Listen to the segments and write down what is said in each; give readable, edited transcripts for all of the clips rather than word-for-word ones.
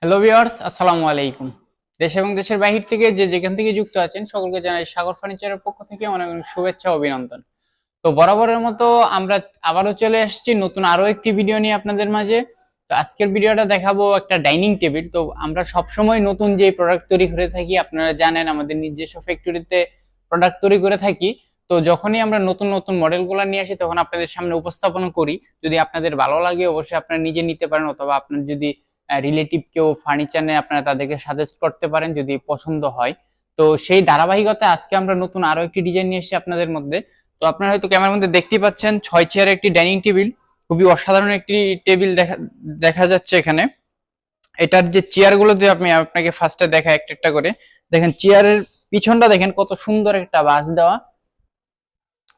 Hello viewers, আসসালামু আলাইকুম। দেশ এবং দেশের বাহির থেকে যে যেখান থেকে যুক্ত আছেন সকলকে জানাই সাগর ফার্নিচারের পক্ষ থেকে অনেক অনেক শুভেচ্ছা ও অভিনন্দন। তো বরাবরের মতো আমরা আবারও চলে এসেছি নতুন আরো একটি ভিডিও নিয়ে আপনাদের মাঝে। তো আজকের ভিডিওটা দেখাবো একটা ডাইনিং টেবিল। তো আমরা সবসময় নতুন যে প্রোডাক্ট তৈরি করে থাকি, আপনারা জানেন আমাদের নিজস্ব ফ্যাক্টরিতে প্রোডাক্ট তৈরি করে থাকি। তো যখনই আমরা নতুন নতুন মডেলগুলো নিয়ে আসি তখন আপনাদের সামনে উপস্থাপন করি। যদি আপনাদের ভালো লাগে অবশ্যই আপনারা নিজে নিতে পারেন, অথবা আপনার যদি রিলেটিভ কেউ ফার্নিচার নেয় আপনারা তাদেরকে সাজেস্ট করতে পারেন যদি পছন্দ হয়। তো সেই ধারাবাহিকতায় আজকে আমরা নতুন আরো একটি ডিজাইন নিয়ে এসেছি আপনাদের মধ্যে। তো আপনারা হয়তো ক্যামেরার মধ্যে দেখতেই পাচ্ছেন 6 চেয়ারের একটি ডাইনিং টেবিল। খুবই অসাধারণ একটি টেবিল দেখা দেখা যাচ্ছে এখানে। এটার যে চেয়ার গুলো দিয়ে আমি আপনাকে ফার্স্টে দেখা একটা একটা করে দেখেন। চেয়ারের পিছনটা দেখেন কত সুন্দর একটা বাঁশ দেওয়া,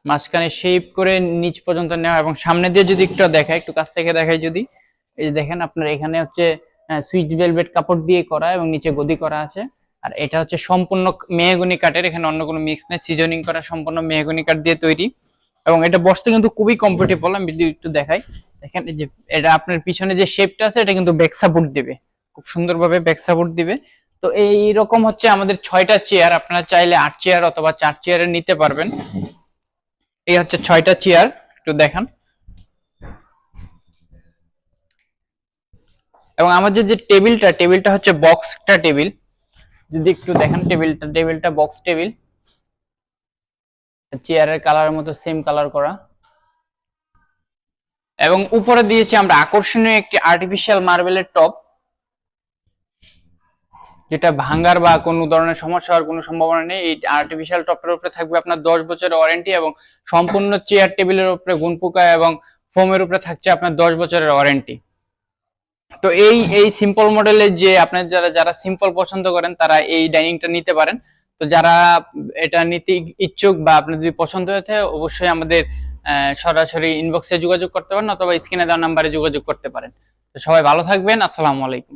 মাঝখানে শেপ করে নিচ পর্যন্ত নেওয়া, এবং সামনে দিয়ে যদি একটু দেখায়, একটু কাছ থেকে দেখায় যদি, এই যে দেখেন আপনার এখানে হচ্ছে সুইচ ভেলভেট কাপড় দিয়ে করা এবং নিচে গদি করা আছে। আর এটা হচ্ছে সম্পূর্ণ মেহগনি কাঠের, এখানে অন্য কোনো মিক্স নেই, সিজনিং করা সম্পূর্ণ মেহগনি কাঠ দিয়ে তৈরি। এবং এটা বসতে কিন্তু খুবই কমফোর্টেবল। আমি যদি একটু দেখাই, দেখেন এই যে এটা আপনার পিছনে যে শেপটা আছে এটা কিন্তু ব্যাক সাপোর্ট দিবে, খুব সুন্দরভাবে ব্যাক সাপোর্ট দিবে। তো এই রকম হচ্ছে আমাদের 6টা চেয়ার, আপনারা চাইলে 8 চেয়ার অথবা 4 চেয়ারের নিতে পারবেন। এই হচ্ছে 6টা চেয়ার, একটু দেখান। এবং আমাদের যে টেবিলটা হচ্ছে বক্সটা টেবিল। যদি একটু দেখেন টেবিলটা বক্স টেবিল, চেয়ারের কালারের মতো সেম কালার করা। এবং উপরে দিয়েছি আমরা আকর্ষণীয় একটি আর্টিফিশিয়াল মার্বেলের টপ, যেটা ভাঙার বা কোনো ধরনের সমস্যা হওয়ার কোনো সম্ভাবনা নেই। এই আর্টিফিশিয়াল টপের উপরে থাকবে আপনার 10 বছরের ওয়ারেন্টি, এবং সম্পূর্ণ চেয়ার টেবিলের উপরে গুণপোকা এবং ফোমের উপরে থাকছে আপনার 10 বছরের ওয়ারেন্টি। তো এই এই সিম্পল মডেলের যে আপনার যারা যারা সিম্পল পছন্দ করেন তারা এই ডাইনিংটা নিতে পারেন। তো যারা এটা নিতে ইচ্ছুক বা আপনার যদি পছন্দ হয়েছে অবশ্যই আমাদের সরাসরি ইনবক্সে যোগাযোগ করতে পারেন, অথবা স্ক্রিনে দেওয়া নাম্বারে যোগাযোগ করতে পারেন। তো সবাই ভালো থাকবেন, আসসালামু আলাইকুম।